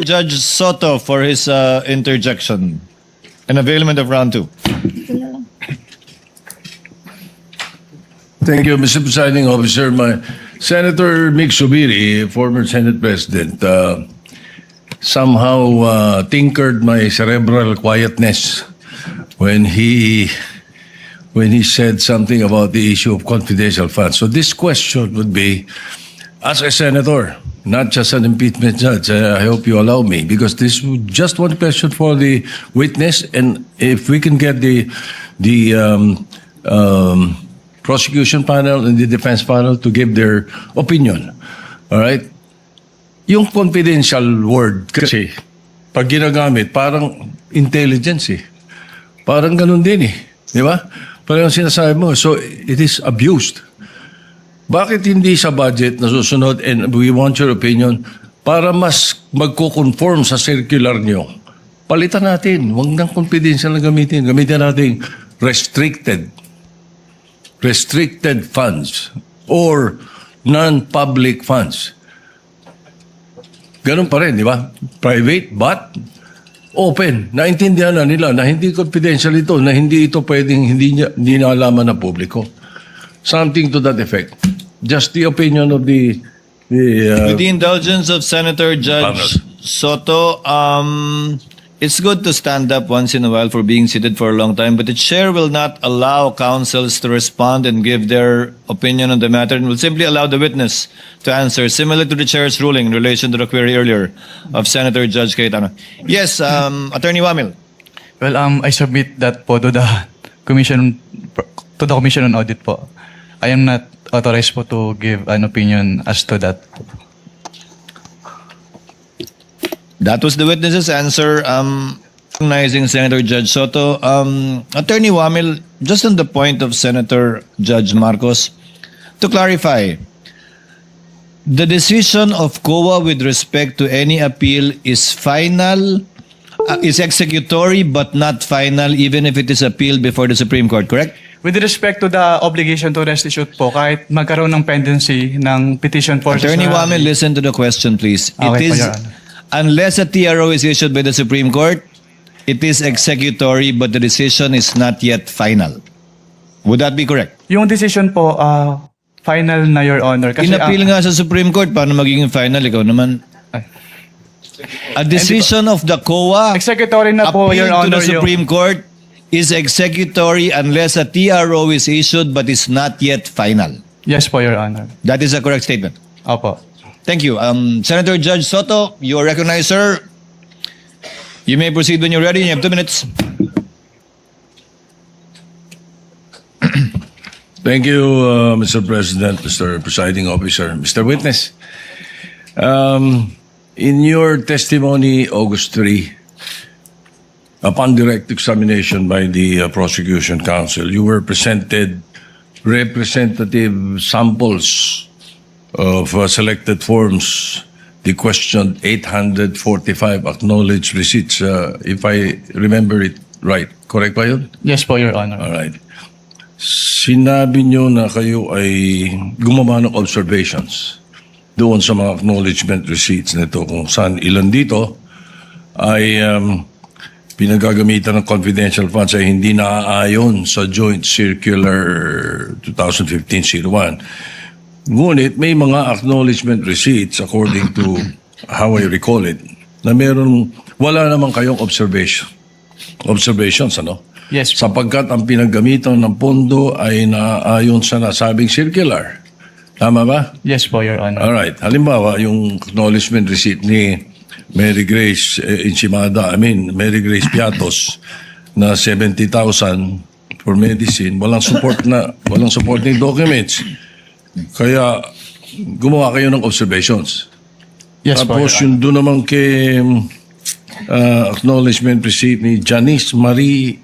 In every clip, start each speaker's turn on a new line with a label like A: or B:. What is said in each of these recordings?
A: Judge Soto for his interjection and availment of round 2.
B: Thank you, Mr. Presiding Officer. Senator Mick Subiri, former Senate President, somehow tinkered my cerebral quietness when he said something about the issue of confidential funds. So this question would be, as a senator, not just an impeachment judge, I hope you allow me, because this is just one question for the witness, and if we can get the prosecution panel and the defense panel to give their opinion. All right? Yung confidential word kasi, pag ginagamit, parang intelligence eh. Parang ganun din eh. Di ba? Parang sinasabi mo. So, it is abused. Bakit hindi sa budget na susunod, and we want your opinion, para mas magko-conform sa circular nyo? Palitan natin. Huwag nang confidential na gamitin. Gamitin natin restricted funds or non-public funds. Ganun pa rin, di ba? Private but open. Naintindihan na nila na hindi confidential ito, na hindi ito pwedeng hindi naalaman ng publiko. Something to that effect. Just the opinion of the
A: With the indulgence of Senator Judge Soto, it's good to stand up once in a while for being seated for a long time, but the chair will not allow counsels to respond and give their opinion on the matter, and will simply allow the witness to answer, similar to the chair's ruling in relation to the query earlier of Senator Judge Cayetano. Yes, Attorney Wamil.
C: Well, I submit that po to the Commission on Audit po. I am not authorized po to give an opinion as to that.
A: That was the witness's answer. Recognizing Senator Judge Soto. Attorney Wamil, just on the point of Senator Judge Marcos, to clarify, the decision of COA with respect to any appeal is final, is executory but not final even if it is appealed before the Supreme Court, correct?
C: With respect to the obligation to restitute po, kahit magkaroon ng pendency ng petition for...
A: Attorney Wamil, listen to the question, please.
C: Okay,
A: It is,
C: Your Honor.
A: unless a TRO is issued by the Supreme Court, it is executory but the decision is not yet final. Would that be correct?
C: Yung decision po, final na, Your Honor. Kasi,
A: Inappeal nga sa Supreme Court, paano magiging final? Ikaw naman.
C: Ay.
A: A decision of the COA
C: Executory na po,
A: appealed
C: Your
A: to
C: Honor.
A: the Supreme Court is executory unless a TRO is issued but is not yet final.
C: Yes po, Your Honor.
A: That is a correct statement.
C: Opo.
A: Thank you. Senator Judge Soto, you are recognized, sir. You may proceed when you're ready. You have 2 minutes.
B: Thank you, Mr. President, Mr. Presiding Officer, Mr. Witness. In your testimony, August 3, upon direct examination by the prosecution counsel, you were presented representative samples of selected forms, the question 845 acknowledged receipts, if I remember it right. Correct ba yun?
C: Yes po, Your Honor.
B: All right. Sinabi nyo na kayo ay gumawa ng observations doon sa mga acknowledgement receipts nito, kung saan ilan dito ay pinagagamitan ng confidential funds ay hindi naaayon sa Joint Circular 2015-01. Ngunit may mga acknowledgement receipts, according to how I recall it, na wala naman kayong observations, ano?
C: Yes po.
B: Sapagkat ang pinaggamitan ng pondo ay naaayon sa nasabing circular. Tama ba?
C: Yes po, Your Honor.
B: Alright. Halimbawa, yung acknowledgement receipt ni Mary Grace Mary Grace Piatos na 70,000 for medicine, walang supporting documents. Kaya gumawa kayo ng observations.
C: Yes po, Your
B: Tapos
C: Honor.
B: yung doon naman kay acknowledgement receipt ni Janice Marie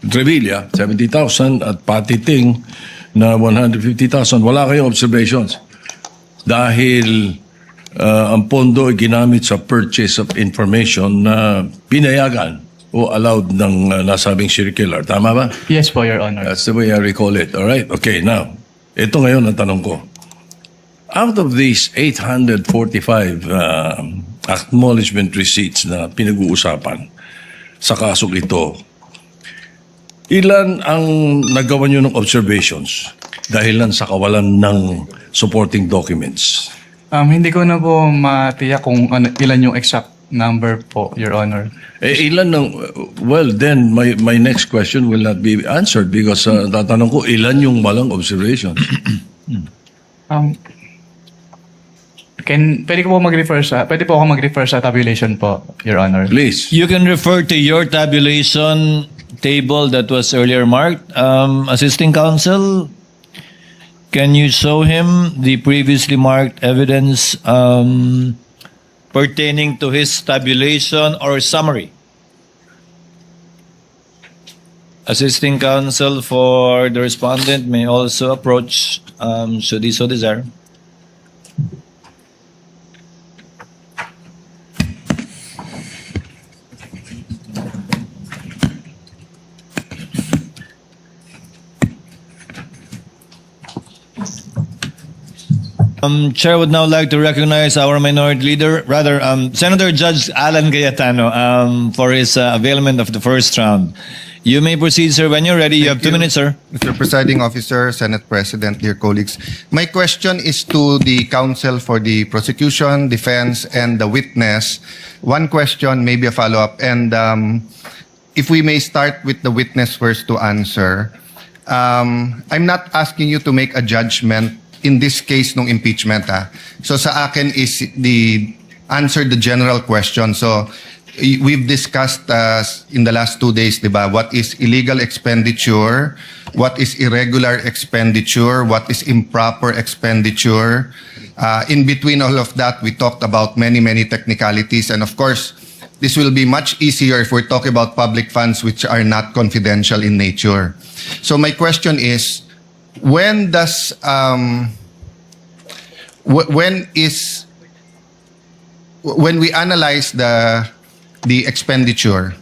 B: Trevilla, 70,000, at Patty Ting na 150,000, wala kayong observations. Dahil ang pondo ay ginamit sa purchase of information na pinayagan o allowed ng nasabing circular. Tama ba?
C: Yes po, Your Honor.
B: That's the way I recall it. All right. Okay, now, ito ngayon ang tanong ko. Out of these 845 acknowledgement receipts na pinag-uusapan sa kasong ito, ilan ang nagawa nyo ng observations dahil lang sa kawalan ng supporting documents?
C: Hindi ko na po matiyak kung ilan yung exact number po, Your Honor.
B: Ilan ng, well, then my next question will not be answered because tatanong ko, ilan yung malang observations?
C: Pwede po ako mag-refer sa tabulation po, Your Honor.
B: Please.
A: You can refer to your tabulation table that was earlier marked. Assisting counsel, can you show him the previously marked evidence pertaining to his tabulation or summary? Assisting counsel for the respondent may also approach should he so desire. Chair would now like to recognize our minority leader, Senator Judge Alan Cayetano, for his availment of the first round. You may proceed, sir, when you're ready. You have 2 minutes, sir.
D: Mr. Presiding Officer, Senate President, dear colleagues. My question is to the counsel for the prosecution, defense, and the witness. One question, maybe a follow-up. And if we may start with the witness first to answer. I'm not asking you to make a judgment in this case nung impeachment. So sa akin is answer the general question. So we've discussed in the last 2 days, diba, what is illegal expenditure, what is irregular expenditure, what is improper expenditure. In between all of that, we talked about many technicalities. And of course, this will be much easier if we're talking about public funds which are not confidential in nature. So my question is, when we analyze the expenditure,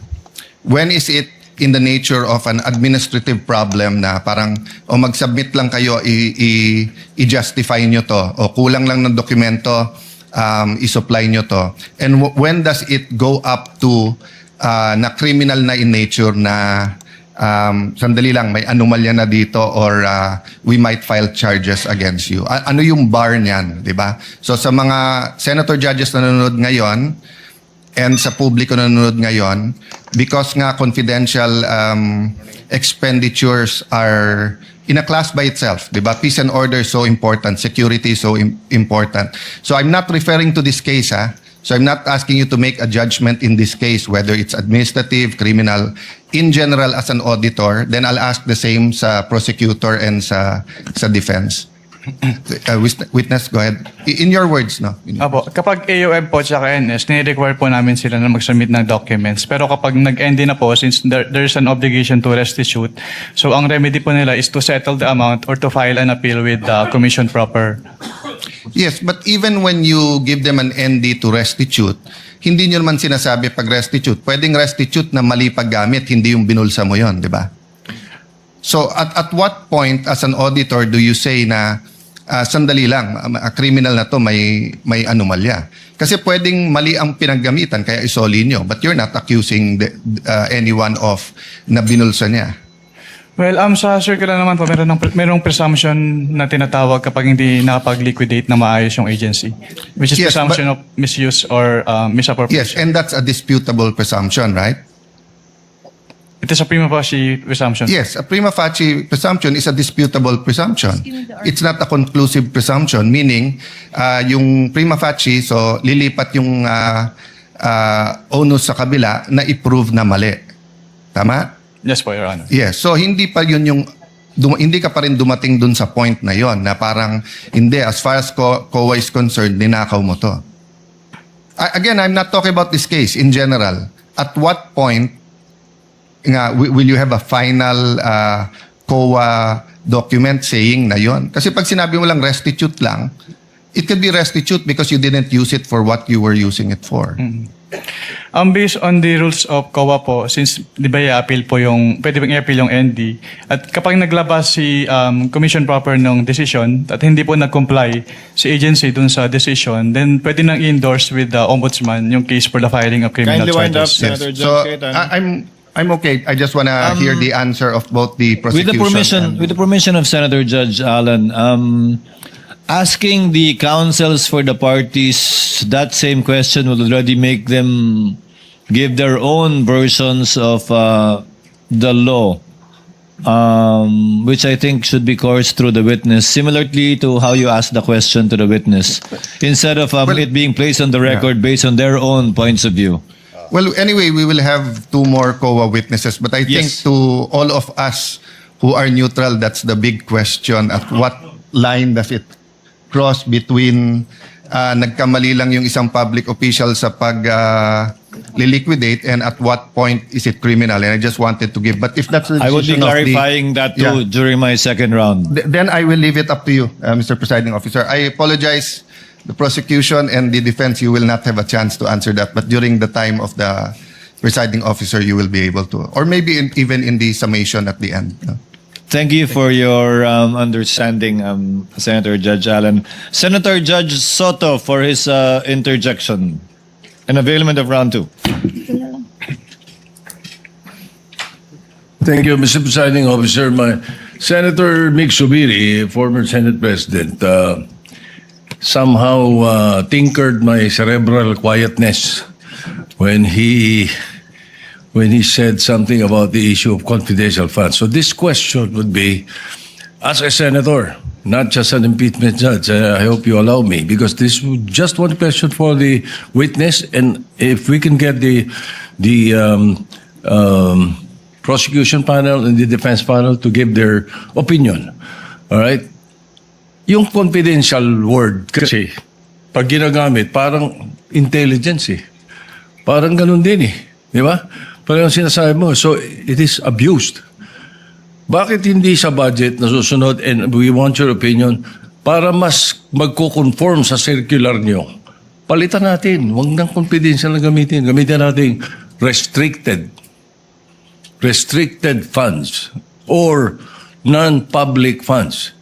D: when is it in the nature of an administrative problem na parang mag-submit lang kayo, i-justify nyo to, o kulang lang ng dokumento, i-supply nyo to, and when does it go up to na criminal na in nature na sandali lang, may anomalya na dito or we might file charges against you. Ano yung bar niyan, di ba? So sa mga senator judges na nanonood ngayon and sa publiko na nanonood ngayon, because nga confidential expenditures are in a class by itself, di ba? Peace and order is so important, security is so important. So I'm not referring to this case, So I'm not asking you to make a judgment in this case, whether it's administrative, criminal. In general, as an auditor, then I'll ask the same sa prosecutor and sa defense. Witness, go ahead. In your words, no?
C: Apo, kapag AOM po at NS, nire-require po namin sila na mag-submit ng documents. Pero kapag nag-end na po, since there's an obligation to restitute, so ang remedy po nila is to settle the amount or to file an appeal with the commission proper.
D: Yes, but even when you give them an ND to restitute, hindi nyo naman sinasabi pag restitute. Pwedeng restitute na mali paggamit, hindi yung binulsa mo yon, di ba? So at what point as an auditor do you say na sandali lang, criminal na to, may anomalya? Kasi pwedeng mali ang pinaggamitan kaya isoli nyo, but you're not accusing anyone of na binulsa niya.
C: Well, sa circular naman po, merong presumption na tinatawag kapag hindi nakapag-liquidate na maayos yung agency, which is
D: Yes,
C: presumption of misuse or misappropriation.
D: Yes, and that's a disputable presumption, right?
C: It is a prima facie presumption.
D: Yes, a prima facie presumption is a disputable presumption. It's not a conclusive presumption, meaning yung prima facie, so lilipat yung onus sa kabila na i-prove na mali. Tama?
C: Yes po, Your Honor.
D: Yes, so hindi pa yun yung hindi ka pa rin dumating dun sa point na yon na parang hindi, as far as COA is concerned, ninakaw mo to. Again, I'm not talking about this case in general. At what point nga will you have a final COA document saying na yon? Kasi pag sinabi mo lang restitute lang, it could be restitute because you didn't use it for what you were using it for.
C: Based on the rules of COA po, since di ba i-appeal po yung, pwede bang i-appeal yung ND, at kapag naglabas si commission proper ng decision at hindi po nag-comply si agency dun sa decision, then pwede nang i-endorse with the ombudsman yung case for the filing of criminal
A: Kindly wind up,
C: charges.
A: Senator
D: So,
A: Judge Cayetano.
D: I'm okay. I just want to hear the answer of both the
A: With
D: prosecution.
A: the permission of Senator Judge Allen, asking the counsels for the parties that same question will already make them give their own versions of the law, which I think should be coursed through the witness, similarly to how you asked the question to the witness, instead of it being placed on the record based on their own points of view.
D: Well, anyway, we will have two more COA witnesses, but I think
A: Yes.
D: to all of us who are neutral, that's the big question. At what line does it cross between nagkamali lang yung isang public official sa liquidate, and at what point is it criminal? And I just wanted to give, but if that's the
A: I would be
D: decision of the-
A: clarifying that too
D: Yeah.
A: during my second round.
D: Then I will leave it up to you, Mr. Presiding Officer. I apologize, the prosecution and the defense, you will not have a chance to answer that. But during the time of the presiding officer, you will be able to. Or maybe even in the summation at the end.
A: Thank you for your understanding, Senator Judge Allen. Senator Judge Soto for his interjection and availment of round two.
B: Thank you, Mr. Presiding Officer. Senator Mick Subiri, former Senate President, somehow tinkered my cerebral quietness when he said something about the issue of confidential funds. So this question would be, as a senator, not just an impeachment judge, I hope you allow me, because this is just one question for the witness, and if we can get the prosecution panel and the defense panel to give their opinion. All right? Yung confidential word kasi, pag ginagamit, parang intelligence eh. Parang ganun din eh. Di ba? Parang sinasabi mo. So, it is abused. Bakit hindi sa budget nasusunod, and we want your opinion, para mas magko-conform sa circular nyo? Palitan natin. Huwag nang confidential na gamitin. Gamitin natin restricted funds or non-public funds.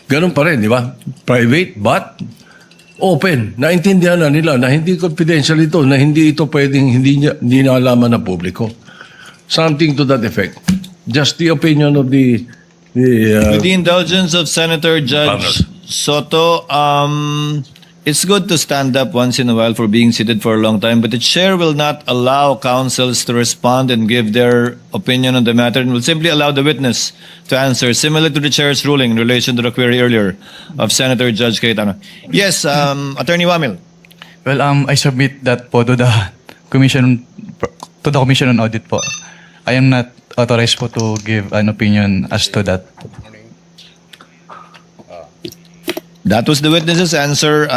B: Ganun pa rin, di ba? Private but open. Naintindihan na nila na hindi confidential ito, na hindi ito pwedeng hindi nalaman ng publiko. Something to that effect. Just the opinion of
A: With the indulgence of Senator Judge Soto, it's good to stand up once in a while for being seated for a long time, but the chair will not allow counsels to respond and give their opinion on the matter, and will simply allow the witness to answer, similar to the chair's ruling in relation to the query earlier of Senator Judge Cayetano. Yes, Attorney Wamil.
C: Well, I submit that po to the commission on audit po. I am not authorized po to give an opinion as to that.
A: That was the witness's answer.